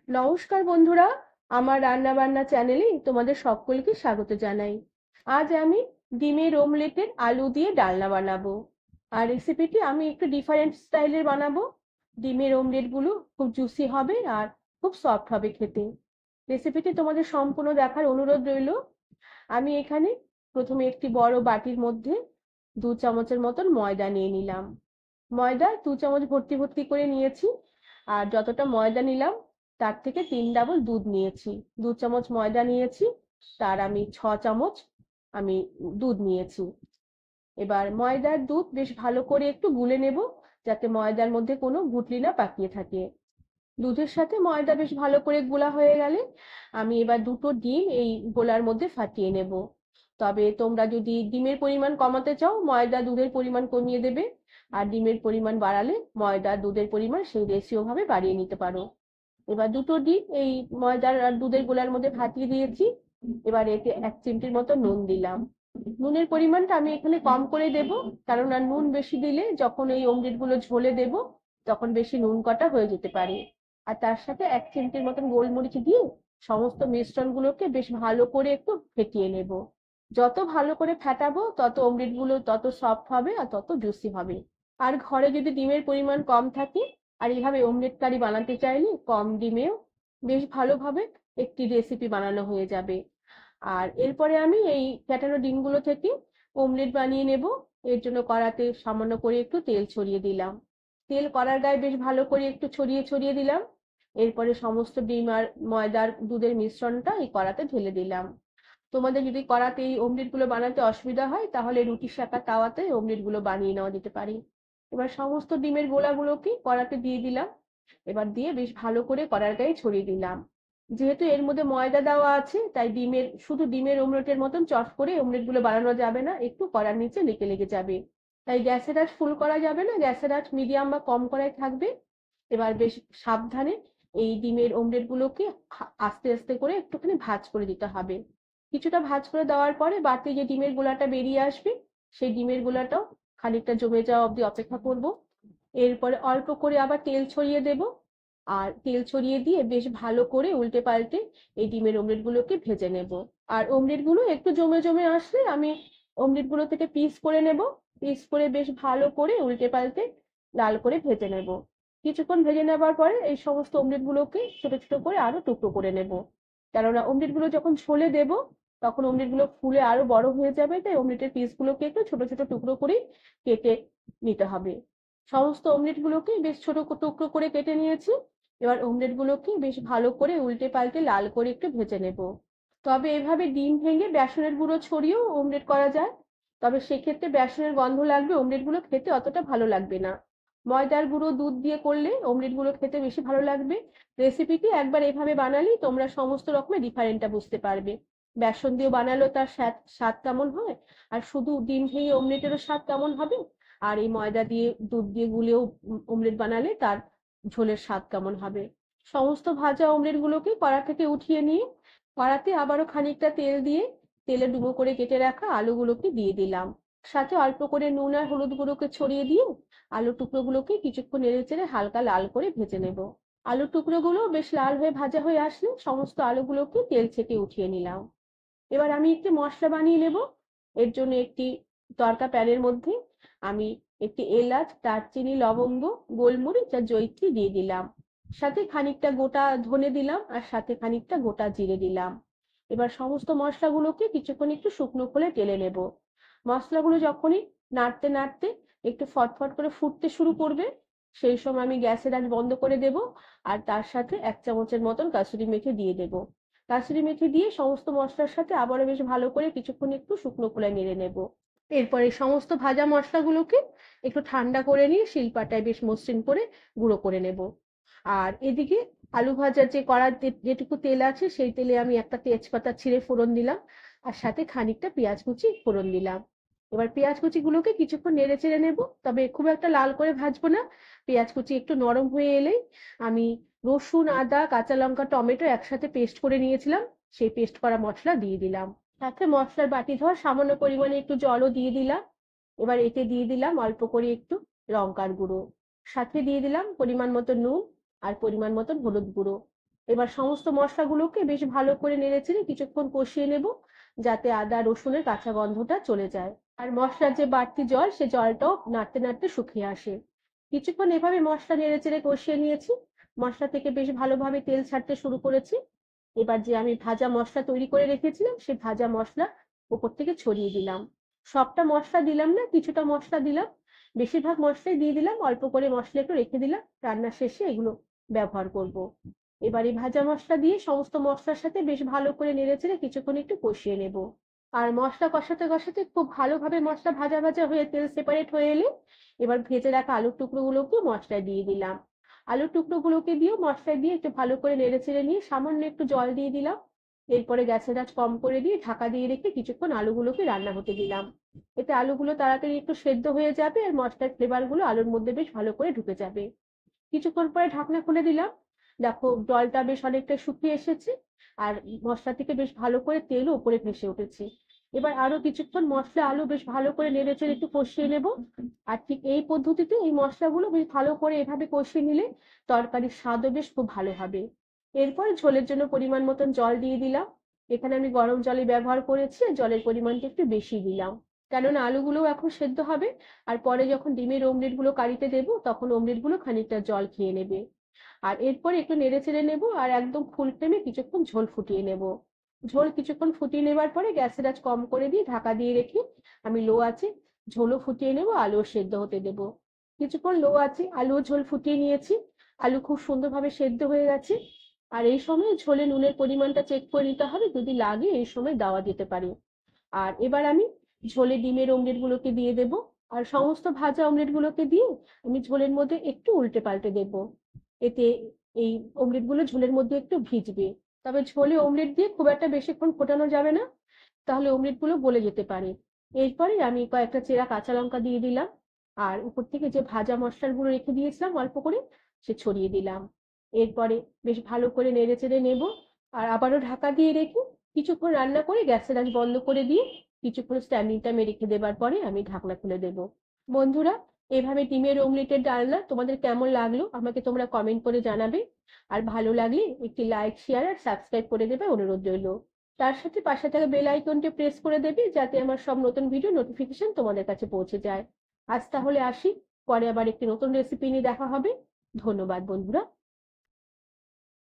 নমস্কার বন্ধুরা, আমার রান্না বান্না চ্যানেলে তোমাদের সকলকে স্বাগত জানাই। আজ আমি ডিমের ওমলেটের আলু দিয়ে ডালনা বানাবো। আর রেসিপিটি আমি একটু ডিফারেন্ট স্টাইলের বানাবো। ডিমের ওমলেট গুলো খুব জুসি হবে আর খুব সফট হবে খেতে। রেসিপিটি তোমাদের সম্পূর্ণ দেখার অনুরোধ রইল। আমি এখানে প্রথমে একটি বড় বাটির মধ্যে 2 চামচের মতন ময়দা নিয়ে নিলাম। ময়দা 2 চামচ ভর্তি ভর্তি করে নিয়েছি। আর যতটা ময়দা নিলাম তার থেকে 3 ডাবল দুধ নিয়েছি। 2 চামচ ময়দা নিয়েছি, তার আমি 6 চামচ আমি দুধ নিয়েছি। এবার ময়দার দুধ বেশ ভালো করে একটু গুলে নেব, যাতে ময়দার মধ্যে কোনো গুটলি না পাকিয়ে থাকে। দুধের সাথে ময়দা বেশ ভালো করে গোলা হয়ে গেলে আমি এবার দুটো ডিম এই গোলার মধ্যে ফাটিয়ে নেব। তবে তোমরা যদি ডিমের পরিমাণ কমাতে চাও, ময়দা দুধের পরিমাণ কমিয়ে দেবে। আর ডিমের পরিমাণ বাড়ালে ময়দা দুধের পরিমাণ সেই রেশিও ভাবে বাড়িয়ে নিতে পারো। এবার দুটো ডিম এই ময়দার আর দুধের গোলার মধ্যে ফাটিয়ে দিয়েছি। এবার এতে 1 চিমটির মতো নুন দিলাম। নুনের পরিমাণটা আমি এখানে কম করে দেব, কারণ আর নুন বেশি দিলে যখন এই অমলেট গুলো ঝোলে দেব তখন বেশি নুন কটা হয়ে যেতে পারে। আর তার সাথে 1 চিমটির মতন গোলমরিচ দিয়ে সমস্ত মিশ্রণ গুলোকে বেশ ভালো করে একটু ফেটিয়ে নেব। যত ভালো করে ফেটাবো তত অমলেট গুলো তত সফট হবে আর তত জুসি হবে। আর ঘরে যদি ডিমের পরিমাণ কম থাকে আর এইভাবে অমলেট কারি বানাতে চাইলে কম ডিমেও বেশ ভালোভাবে একটি রেসিপি বানানো হয়ে যাবে। আর এরপরে আমি এই ফ্যাটানো ডিমগুলো থেকে অমলেট বানিয়ে নেব। এর জন্য কড়াতে সামান্য করে একটু তেল ছড়িয়ে দিলাম। তেল কড়ার গায়ে বেশ ভালো করে একটু ছড়িয়ে ছড়িয়ে দিলাম। এরপরে সমস্ত ডিম আর ময়দার দুধের মিশ্রণটা এই কড়াতে ঢেলে দিলাম। তোমাদের যদি কড়াতে এই অমলেট গুলো বানাতে অসুবিধা হয় তাহলে রুটি সেঁকা তাওয়াতে অমলেট গুলো বানিয়ে নেওয়া যেতে পারে। এবার সমস্ত ডিমের গোলাগুলোকে কড়াতে দিয়ে দিলাম। এবার দিয়ে বেশ ভালো করে কড়ার গায়ে ছড়িয়ে দিলাম। যেহেতু এর মধ্যে ময়দা দেওয়া আছে তাই শুধু ডিমের অমলেটের মতন চট করে অমলেট গুলো বানানো যাবে না, একটু কড়ার নিচে লেগে লেগে যাবে। তাই গ্যাসের আঁচ ফুল করা যাবে না, গ্যাসের আঁচ মিডিয়াম বা কম করাই থাকবে। এবার বেশ সাবধানে এই ডিমের অমলেট গুলোকে আস্তে আস্তে করে একটুখানি ভাঁজ করে দিতে হবে। কিছুটা ভাঁজ করে দেওয়ার পরে বাড়তি যে ডিমের গোলাটা বেরিয়ে আসবে সেই ডিমের গোলাটাও খানিকটা জমে যাওয়া অবধি অপেক্ষা করব। এরপরে অল্প করে আবার তেল ছড়িয়ে দেব। আর তেল ছড়িয়ে দিয়ে বেশ ভালো করে উল্টে পাল্টে এই ডিমের অমলেট গুলোকে ভেজে নেব। আর অমলেট গুলো একটু জমে জমে আসলে আমি অমলেট গুলো থেকে পিস করে নেব। পিস করে বেশ ভালো করে উল্টে পাল্টে লাল করে ভেজে নেব। কিছুক্ষণ ভেজে নেবার পরে এই সমস্ত অমলেট গুলোকে ছোট ছোট করে আরো টুকরো করে নেব। কেননা অমলেট গুলো যখন ছোলে দেব তখন অমলেট গুলো ফুলে আরো বড় হয়ে যাবে, তাই অমলেটের পিস গুলোকে একটু ছোট ছোট টুকরো করে কেটে নিতে হবে। সমস্ত অমলেট গুলোকে বেশ ছোট টুকরো করে কেটে নিয়েছি। এবার অমলেট গুলোকে বেশ ভালো করে উল্টে পাল্টে লাল করে একটু ভেজে নেব। তবে এভাবে ডিম ভেঙে বেসনের গুঁড়ো ছড়িয়েও অমলেট করা যায়, তবে সেক্ষেত্রে বেসনের গন্ধ লাগবে, অমলেট গুলো খেতে অতটা ভালো লাগবে না। ময়দার গুঁড়ো দুধ দিয়ে করলে অমলেট গুলো খেতে বেশি ভালো লাগবে। রেসিপিটি একবার এভাবে বানালেই তোমরা সমস্ত রকমের ডিফারেন্টটা বুঝতে পারবে। বেসন দিয়ে বানালেও তার স্বাদ স্বাদ কেমন হয়, আর শুধু ডিম ভেঙে অমলেটেরও স্বাদ কেমন হবে, আর এই ময়দা দিয়ে দুধ দিয়ে গুলেও অমলেট বানালে তার ঝোলের স্বাদ কেমন হবে। সমস্ত ভাজা অমলেট গুলোকে কড়া থেকে উঠিয়ে নিয়ে কড়াতে আবারও খানিকটা তেল দিয়ে তেলে ডুবো করে কেটে রাখা আলুগুলোকে দিয়ে দিলাম। সাথে অল্প করে নুন আর হলুদ গুঁড়োকে ছড়িয়ে দিয়ে আলু টুকরোগুলোকে কিছুক্ষণ নেড়ে চেড়ে হালকা লাল করে ভেজে নেব। আলুর টুকরোগুলো বেশ লাল হয়ে ভাজা হয়ে আসলে সমস্ত আলুগুলোকে তেল ছেঁকে উঠিয়ে নিলাম। এবার আমি একটি মশলা বানিয়ে নেব। এর জন্য একটি তড়কা প্যানের মধ্যে আমি একটি এলাচ, দারচিনি, লবঙ্গ, গোলমরিচ আর জয়িত্রী দিয়ে দিলাম। সাথে খানিকটা গোটা ধনে দিলাম আর সাথে খানিকটা গোটা জিরে দিলাম। এবার সমস্ত মশলাগুলোকে কিছুক্ষণ একটু শুকনো খোলে টেলে নেব। মশলাগুলো যখনই নাড়তে নাড়তে একটু ফটফট করে ফুটতে শুরু করবে সেই সময় আমি গ্যাসের আঁচ বন্ধ করে দেব। আর তার সাথে 1 চামচের মতন কাসুরি মেথি দিয়ে দেব। কাসুরি মেথি দিয়ে সমস্ত মশলার সাথে আবারও বেশ ভালো করে কিছুক্ষণ একটু শুকনো খোলায় নেড়ে নেব। এরপরে সমস্ত ভাজা মশলাগুলোকে একটু ঠান্ডা করে নিয়ে শিলপাটায় বেশ মসৃণ করে গুঁড়ো করে নেব। আর এদিকে আলু ভাজার যে কড়ার যেটুকু তেল আছে সেই তেলে আমি একটা তেজপাতা ছিঁড়ে ফোড়ন দিলাম। আর সাথে খানিকটা পেঁয়াজ কুচি ফোড়ন দিলাম। এবার পেঁয়াজ কুচি গুলোকে কিছুক্ষণ নেড়ে চেড়ে নেব, তবে খুব একটা লাল করে ভাজবো না। পেঁয়াজ কুচি একটু নরম হয়ে এলেই আমি রসুন, আদা, কাঁচা লঙ্কা, টমেটো একসাথে পেস্ট করে নিয়েছিলাম সেই পেস্ট করা মশলা দিয়ে দিলাম। সাথে মশলার বাটি ধোয়া সামান্য পরিমাণে একটু জলও দিয়ে দিলাম। এবার এতে দিয়ে দিলাম অল্প করে একটু লঙ্কার গুঁড়ো। সাথে দিয়ে দিলাম পরিমাণ মতো নুন আর পরিমাণ মতো হলুদ গুঁড়ো। এবার সমস্ত মশলাগুলোকে বেশ ভালো করে নেড়েচেড়ে কিছুক্ষণ কষিয়ে নেব, যাতে আদা রসুনের কাঁচা গন্ধটা চলে যায় আর মশলার যে বাড়তি জল সে জলটাও নাড়তে নাড়তে শুকিয়ে আসে। কিছুক্ষণ এভাবে মশলা নেড়েচেড়ে কষিয়ে নিয়েছি, মশলা থেকে বেশ ভালোভাবে তেল ছাড়তে শুরু করেছি। এবার যে আমি ভাজা মশলা তৈরি করে রেখেছিলাম সেই ভাজা মশলা উপর থেকে ছড়িয়ে দিলাম। সবটা মশলা দিলাম না, কিছুটা মশলা দিলাম, বেশিরভাগ মশলাই দিয়ে দিলাম, অল্প করে মশলা একটু রেখে দিলাম, রান্নার শেষে এগুলো ব্যবহার করব। এবার এই ভাজা মশলা দিয়ে সমস্ত মশলার সাথে বেশ ভালো করে নেড়েচেড়ে কিছুক্ষণ একটু কষিয়ে নেব। আর মশলা কষাতে কষাতে খুব ভালোভাবে মশলা ভাজা ভাজা হয়ে তেল সেপারেট হয়ে এলে এবার ভেজে রাখা আলুর টুকরোগুলোকে মশলায় দিয়ে দিলাম। আলুর টুকরোগুলোকে দিয়েও মশলায় দিয়ে একটু ভালো করে নেড়েচেড়ে নিয়ে সামান্য একটু জল দিয়ে দিলাম। এরপরে গ্যাসের আঁচ কম করে দিয়ে ঢাকা দিয়ে রেখে কিছুক্ষণ আলুগুলোকে রান্না হতে দিলাম। এতে আলুগুলো তাড়াতাড়ি একটু সেদ্ধ হয়ে যাবে আর মশলার ফ্লেভার গুলো আলুর মধ্যে বেশ ভালো করে ঢুকে যাবে। কিছুক্ষণ পরে ঢাকনা খুলে দিলাম। দেখো জলটা বেশ অনেকটা শুকিয়ে এসেছে আর মশলা থেকে বেশ ভালো করে তেলও উপরে ভেসে উঠেছে। এবার আরো কিছুক্ষণ মশলা আলু বেশ ভালো করে নেড়েচেড়ে একটু কষিয়ে নেব। আর ঠিক এই পদ্ধতিতে এই মশলাগুলো বেশ ভালো করে এভাবে কষিয়ে নিলে তরকারির স্বাদও বেশ খুব ভালো হবে। এরপর ঝোলের জন্য পরিমাণ মতন জল দিয়ে দিলাম। এখানে আমি গরম জলই ব্যবহার করেছি, জলের পরিমাণটা একটু বেশি দিলাম, কেননা আলুগুলো এখন সেদ্ধ হবে আর পরে যখন ডিমের অমলেট গুলো কারিতে দেবো তখন অমলেট গুলো খানিকটা জল খেয়ে নেবে। আর এরপরে একটু নেড়ে চেড়ে নেবো আর একদম ফুল ফ্লেমে কিছুক্ষণ ঝোল ফুটিয়ে নেব। ঝোল কিছুক্ষণ ফুটিয়ে নেবার পরে গ্যাসের আঁচ কম করে দিয়ে ঢাকা দিয়ে রেখে আমি লো আছে ঝোলও ফুটিয়ে নেবো, আলুও সেদ্ধ হতে দেবো। কিছুক্ষণ লো আছে আলু ঝোল ফুটিয়ে নিয়েছি, আলু খুব সুন্দরভাবে সেদ্ধ হয়ে গেছে। আর এই সময় ঝোলে নুনের পরিমাণটা চেক করে নিতে হবে, যদি লাগে এই সময় দেওয়া যেতে পারে। আর এবার আমি ঝোলে ডিমের অমলেট গুলোকে দিয়ে দেব আর সমস্ত ভাজা অমলেট গুলোকে দিয়ে আমি ঝোলের মধ্যে একটু উল্টে পাল্টে দেব। এতে এই অমলেট গুলো ঝোলের মধ্যে একটু ভিজবে। তবে ঝোলে অমলেট দিয়ে খুব একটা বেশিক্ষণ ফোটানো যাবে না, তাহলে অমলেট গুলো গলে যেতে পারে। এরপরে আমি কয়েকটা চেরা কাঁচা লঙ্কা দিয়ে দিলাম আর উপর থেকে যে ভাজা মশলাগুলো রেখে দিয়েছিলাম অল্প করে সে ছড়িয়ে দিলাম। এরপরে বেশ ভালো করে নেড়ে চেড়ে নেব আর আবারও ঢাকা দিয়ে রেখে কিছুক্ষণ রান্না করে গ্যাসের আঁচ বন্ধ করে দিয়ে কিছুক্ষণ স্ট্যান্ডিং টাইমে রেখে দেবার পরে আমি ঢাকনা খুলে দেব। বন্ধুরা, এভাবে ডিমের অমলেটের ডালনা তোমাদের কেমন লাগলো আমাকে তোমরা কমেন্ট করে জানাবে। আর ভালো লাগলে একটি লাইক শেয়ার আর সাবস্ক্রাইব করে দেবে অনুরোধ রইল। তার সাথে পাশে থাকা বেল আইকনটি প্রেস করে দেবে যাতে আমার সব নতুন ভিডিও নোটিফিকেশন তোমাদের কাছে পৌঁছে যায়। আজ তাহলে আসি, পরে আবার একটি নতুন রেসিপি নিয়ে দেখা হবে। ধন্যবাদ বন্ধুরা।